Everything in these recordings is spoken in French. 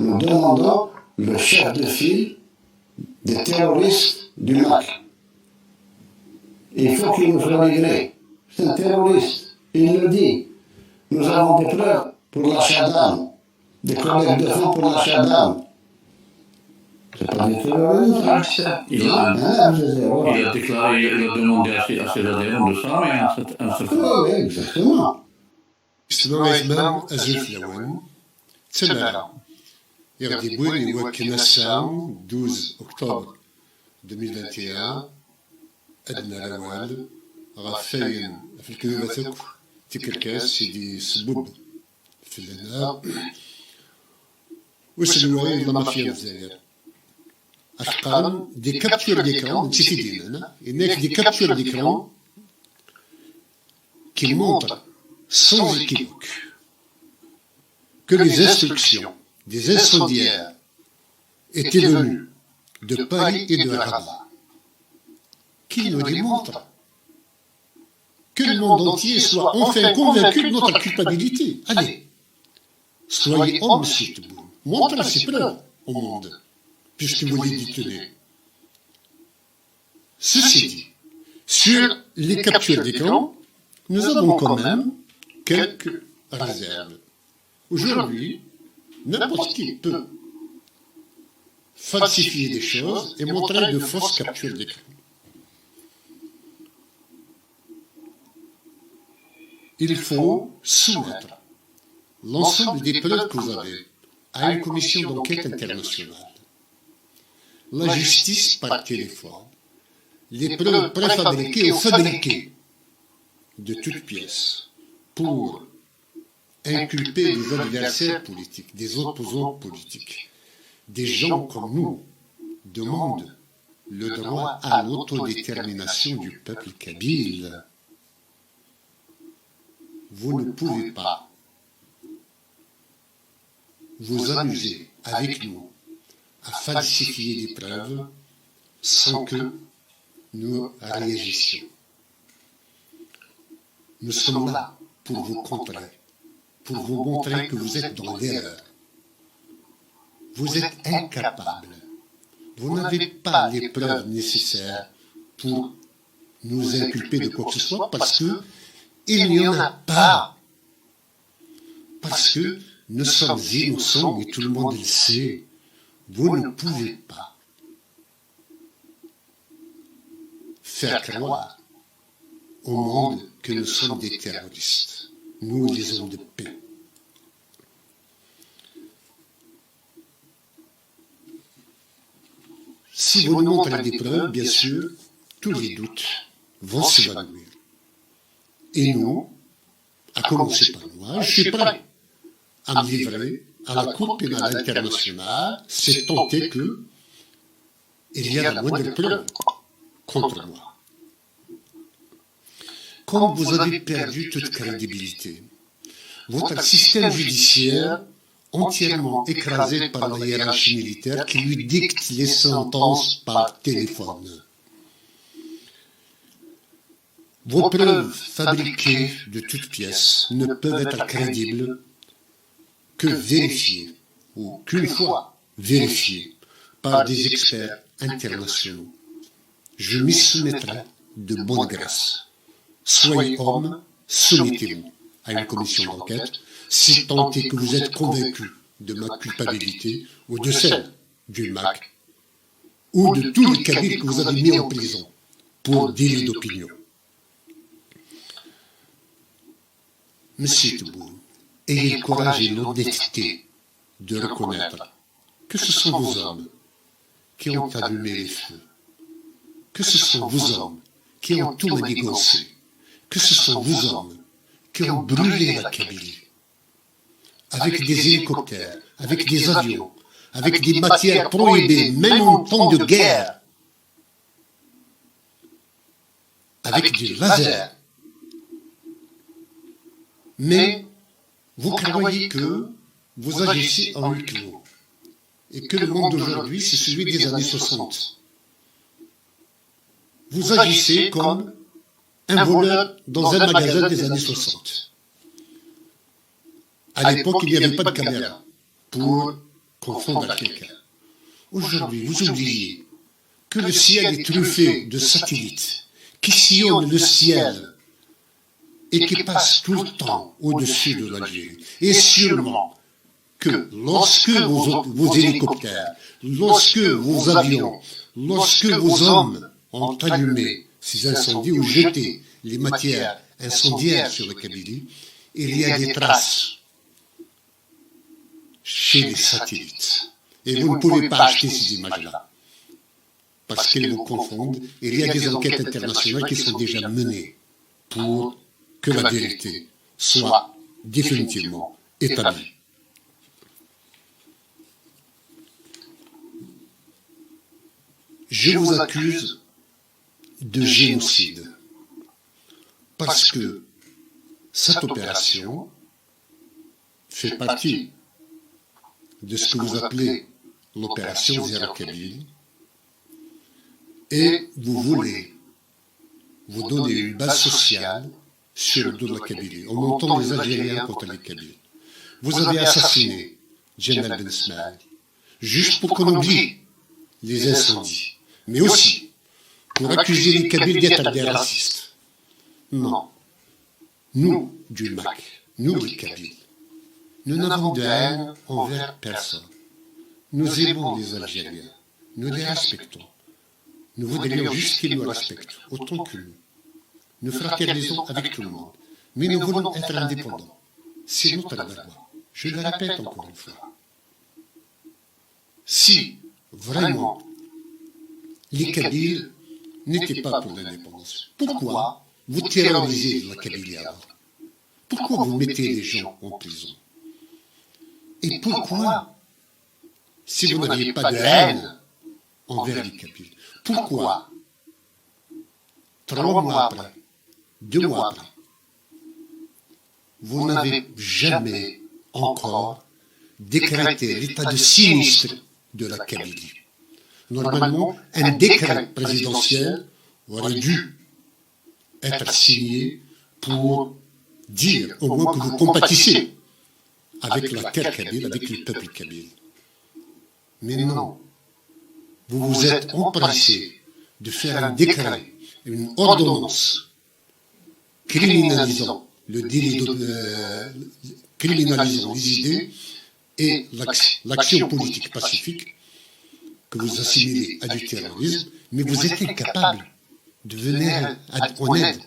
nous demandons le chef de file des terroristes du MAC. Il faut qu'il nous soit livré. C'est un terroriste. Il le dit. Nous avons des preuves pour l'achat d'armes, des collègues de fonds pour l'achat d'armes. C'est pas du terrorisme. Il a déclaré, il a demandé à ses adhérents de s'armer à ce point. Oui, exactement. استماعي أزوف لون تمارا يغدي بوين يوكنا الساعة 12 أكتوبر 2021 أدنى روال غفاين في الكذوبة تكركاس سيدي سبوب في اللنا وسلوين لما فيها الجزائر أفقان دي كابتور ديكرون تيفيدين هناك دي كابتور ديكرون qui montre sans équivoque que les instructions des incendiaires étaient venues de Paris et de Rabat, qui nous démontre que le monde entier soit enfin convaincu de notre culpabilité. Allez, soyez hommes, s'il te plaît. Montrez ces preuves au monde, puisque vous les détenez. Ceci dit, sur les captures d'écran, nous avons quand même quelques réserves. Aujourd'hui, n'importe qui peut falsifier des choses et montrer de fausses captures d'écran. Il faut soumettre l'ensemble des preuves que vous avez à une commission d'enquête internationale. La justice par téléphone, les preuves préfabriquées ou fabriquées de toutes pièces pour inculper des adversaires politiques, des opposants politiques. Des gens comme nous demandent le droit à l'autodétermination du peuple kabyle. Vous ne pouvez pas vous amuser avec nous à falsifier des preuves sans que nous réagissions. Nous sommes là pour vous contrer, pour vous montrer que vous êtes dans l'erreur. Vous êtes incapables. Vous n'avez pas les preuves nécessaires pour nous inculper de quoi que ce soit parce que il n'y en a pas. Parce que nous sommes innocents et tout le monde le sait. Vous ne pouvez pas faire croire au monde que nous sommes des terroristes, nous les hommes de paix. Si vous nous montrez des preuves, bien sûr, tous les doutes vont s'évanouir. Et nous, à commencer par moi, je suis prêt à me livrer à la Cour pénale internationale, c'est tant est que il y a la moindre preuve contre moi. Comme vous avez perdu toute crédibilité, votre système judiciaire, entièrement écrasé par la hiérarchie militaire qui lui dicte les sentences par téléphone. Vos preuves fabriquées de toutes pièces ne peuvent être crédibles que vérifiées, ou qu'une fois vérifiées, par des experts internationaux. Je m'y soumettrai de bonne grâce. Soyez hommes, soumettez-vous à une commission d'enquête, si tant est que vous êtes convaincus de ma culpabilité ou de celle du MAC ou de tous les Kabyles que vous avez mis en prison pour délit d'opinion. Monsieur Tebboune, ayez le courage et l'honnêteté de reconnaître que ce sont vos hommes qui ont allumé les feux, que ce sont vos hommes qui ont tout manigancé, que ce sont vos hommes qui ont brûlé la Kabylie, avec des hélicoptères, avec des avions, avec des matières prohibées, même en temps de guerre, avec des lasers. Mais vous croyez que vous agissez en huis clos, et que le monde d'aujourd'hui, c'est celui des années 60. Vous agissez comme un voleur dans un magasin des années 60. À l'époque, il n'y avait pas de caméra pour confondre à quelqu'un. Aujourd'hui, vous oubliez que le ciel est truffé de satellites qui sillonnent le ciel et qui passent tout le temps au-dessus de l'Algérie. Et sûrement que lorsque vos hélicoptères, lorsque vos avions, lorsque vos hommes ont allumé ces incendies ou jeté les matières incendiaires sur le Kabylie, il y a des traces chez les satellites. Et vous ne pouvez pas acheter ces images-là, parce qu'elles vous confondent. Il y a des enquêtes internationales qui sont déjà menées pour que la vérité soit définitivement établie. Je vous accuse de génocide, parce que cette opération fait partie de ce que vous appelez l'opération Zéro Kabylie, et vous voulez vous donner une base sociale sur le dos de la Kabylie, en montant les Algériens contre les Kabyles. Vous avez assassiné Djemal Ben Ismaël, juste pour qu'on oublie les incendies, mais aussi pour accuser les Kabyles d'être des racistes. Non. Nous, du MAC, nous les Kabyles, nous n'avons de haine envers personne. Nous aimons les Algériens, nous les respectons. Nous voudrions juste qu'ils nous respectent, autant que nous. Nous fraternisons avec tout le monde, mais nous voulons être indépendants. C'est notre devoir. Je le répète encore une fois. Si, vraiment, les Kabyles n'étaient pas pour l'indépendance, pourquoi vous terrorisez la Kabylie alors? Pourquoi vous mettez les gens en prison? Et pourquoi, si vous n'aviez pas de haine envers les Kabyles, pourquoi, 3 mois après, 2 mois après, vous n'avez jamais encore décrété l'état de sinistre de la Kabylie? Normalement, un décret présidentiel aurait dû être signé pour dire au moins que vous compatissez avec la terre kabyle, avec le peuple kabyle. Mais non, vous vous êtes empressé de faire un décret, une ordonnance criminalisant le délit criminalisant les idées et l'action politique pacifique que vous assimilez à du terrorisme, mais vous êtes incapable de venir en aide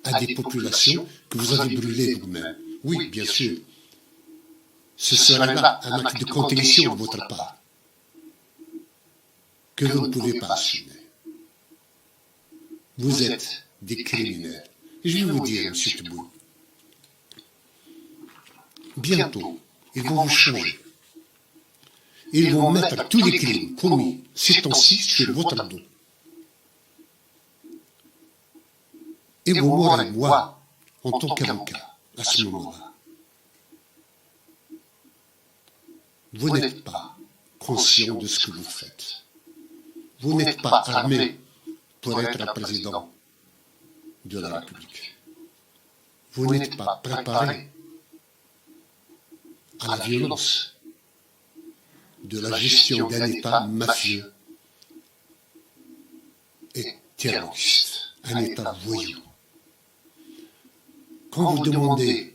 à des populations que vous avez brûlées vous-même. Oui, bien sûr, ce sera là un acte de contrition de votre part que vous ne pouvez pas assumer. Vous êtes des criminels. Et je vais vous dire, M. Tebboune, bientôt, ils vont vous changer. Ils vont mettre tous les crimes commis ces temps-ci sur votre dos. Et vous m'aurez, moi, en tant qu'avocat, à ce moment-là. Vous n'êtes pas conscient de ce que vous faites. Vous n'êtes pas armé pour être un président de la République. Vous n'êtes pas préparé à la violence de la gestion d'un État mafieux et terroriste, un État voyou. Quand vous demandez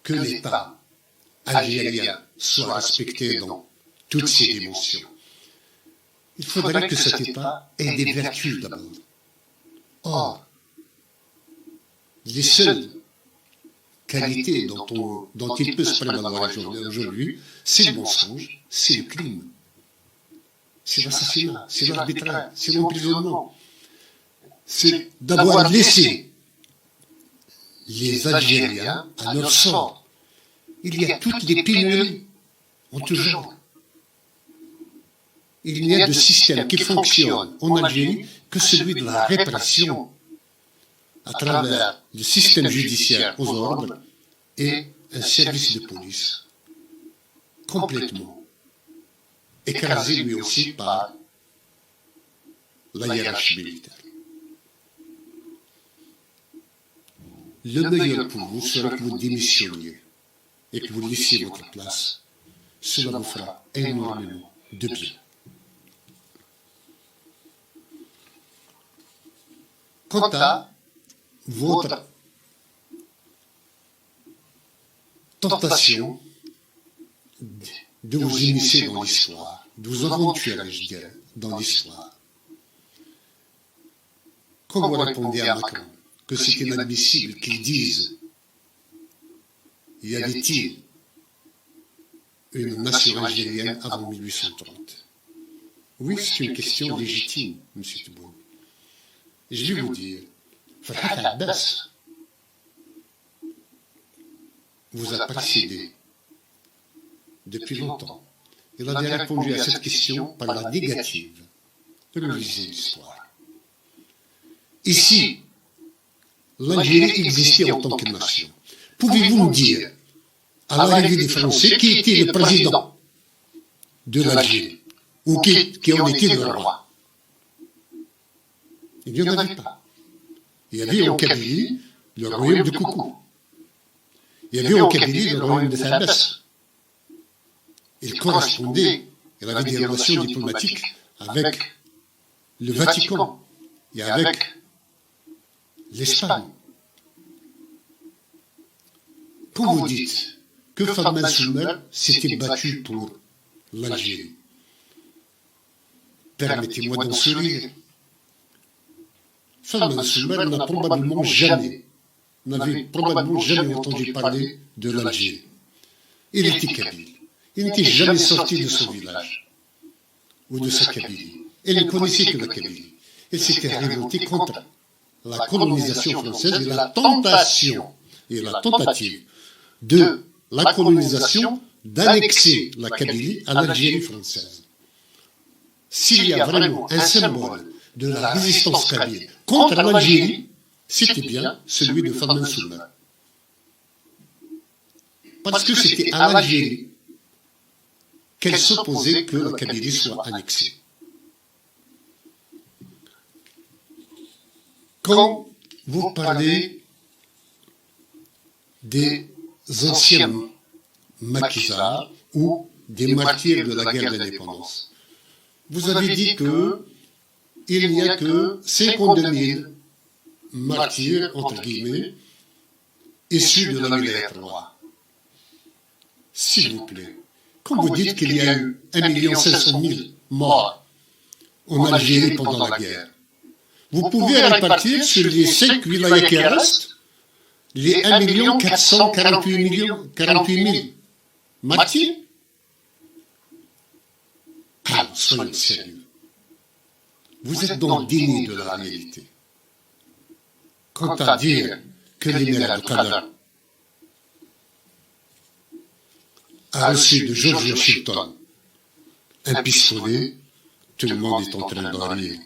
que l'État algérien soit respecté dans toutes ses dimensions, il faudrait que cet État ait des vertus d'abord. Or, les seules qualités dont il peut se prévaloir aujourd'hui, c'est le mensonge, c'est le crime, c'est l'assassinat, c'est l'arbitraire, c'est l'emprisonnement. C'est d'avoir laissé les Algériens à leur sort. Il y a toutes les pénuries en tout genre. Il n'y a de système qui fonctionne en Algérie que celui de la répression à travers le système judiciaire aux ordres et un service de police complètement écrasé lui aussi par la hiérarchie militaire. Le meilleur pour vous sera que vous démissionniez et que vous laissiez votre place cela vous fera énormément de bien. Quant à votre tentation de vous immiscer dans l'histoire, de vous aventurer, je dirais, dans l'histoire, quand vous répondez à Macron que c'est inadmissible qu'il dise y avait-il une nation algérienne avant 1830? Oui, c'est une question légitime, M. Tebboune. Je vais vous dire, Farhat Abbas vous a précédé depuis longtemps. Il avait répondu à cette question par la négative. Relisez l'histoire. Ici, l'Algérie existait en tant que nation. Pouvez-vous nous dire, à l'arrivée des Français, qui était le président de l'Algérie, ou qui en était le roi? Il n'y en avait pas. Il y avait en Kabylie le royaume de Koukou. Il y avait en Kabylie le royaume de Fabès. Il correspondait, il avait des relations diplomatiques avec le Vatican et avec l'Espagne. Quand vous dites que Fahd Soumer s'était battu pour l'Algérie, permettez-moi d'en sourire. Fahd Soumer n'avait probablement jamais entendu parler de l'Algérie. Il était kabyle. Il n'était jamais sorti de son village ou de sa Kabylie. Il ne connaissait que la Kabylie. Il s'était révolté contre la colonisation française et la tentation et la tentative de la colonisation d'annexer la Kabylie à l'Algérie française. S'il y a vraiment un symbole de la résistance kabyle contre l'Algérie, c'était bien celui de Fahd Soumer. Parce que c'était à l'Algérie qu'elle s'opposait que la Kabylie soit annexée. Quand vous parlez des anciens maquisards ou des martyrs de la guerre d'indépendance, vous avez dit qu'il n'y a que 52 000 martyrs, entre guillemets, issus de la Wilayat roi. S'il vous plaît, quand vous dites qu'il y a eu 1 500 000 morts en Algérie pendant la guerre, vous pouvez répartir sur les 5 wilayas qui restent les 1 448 000 martyrs. Ah, soyons sérieux. Vous êtes dans le déni de la réalité. Quant à dire que l'émir Abdelkader a reçu de George Washington un pistolet, tout le monde est en train de rire.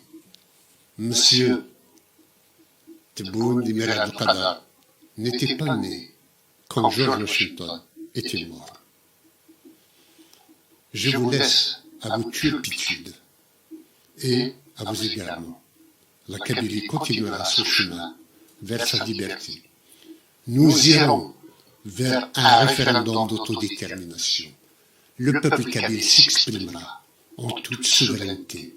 Monsieur Tebboune, l'émir Abdelkader, n'était pas né quand George Washington était mort. Je vous laisse à vos turpitudes et à vos égarements. La Kabylie continuera son chemin vers sa liberté. Nous irons vers un référendum d'autodétermination. Le peuple kabyle s'exprimera en toute souveraineté.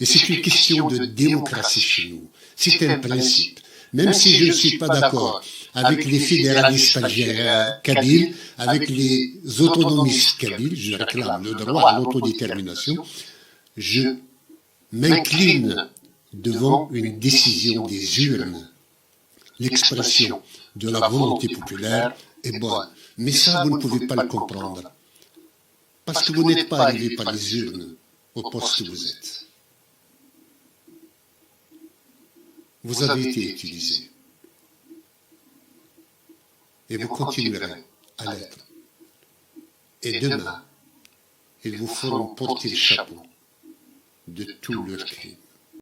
Et c'est une question de démocratie chez nous. C'est un principe. Même si je ne suis pas d'accord avec les fédéralistes algériens kabyles, avec les autonomistes kabyles, je réclame le droit à l'autodétermination, je m'incline devant une décision des urnes. L'expression de la volonté populaire est bonne. Mais ça, vous ne pouvez pas le comprendre. Parce que vous n'êtes pas arrivé par les urnes au poste où vous êtes. Vous avez été utilisé. Et vous continuerez à l'être. Et demain, ils vous feront porter le chapeau de tous leurs crimes.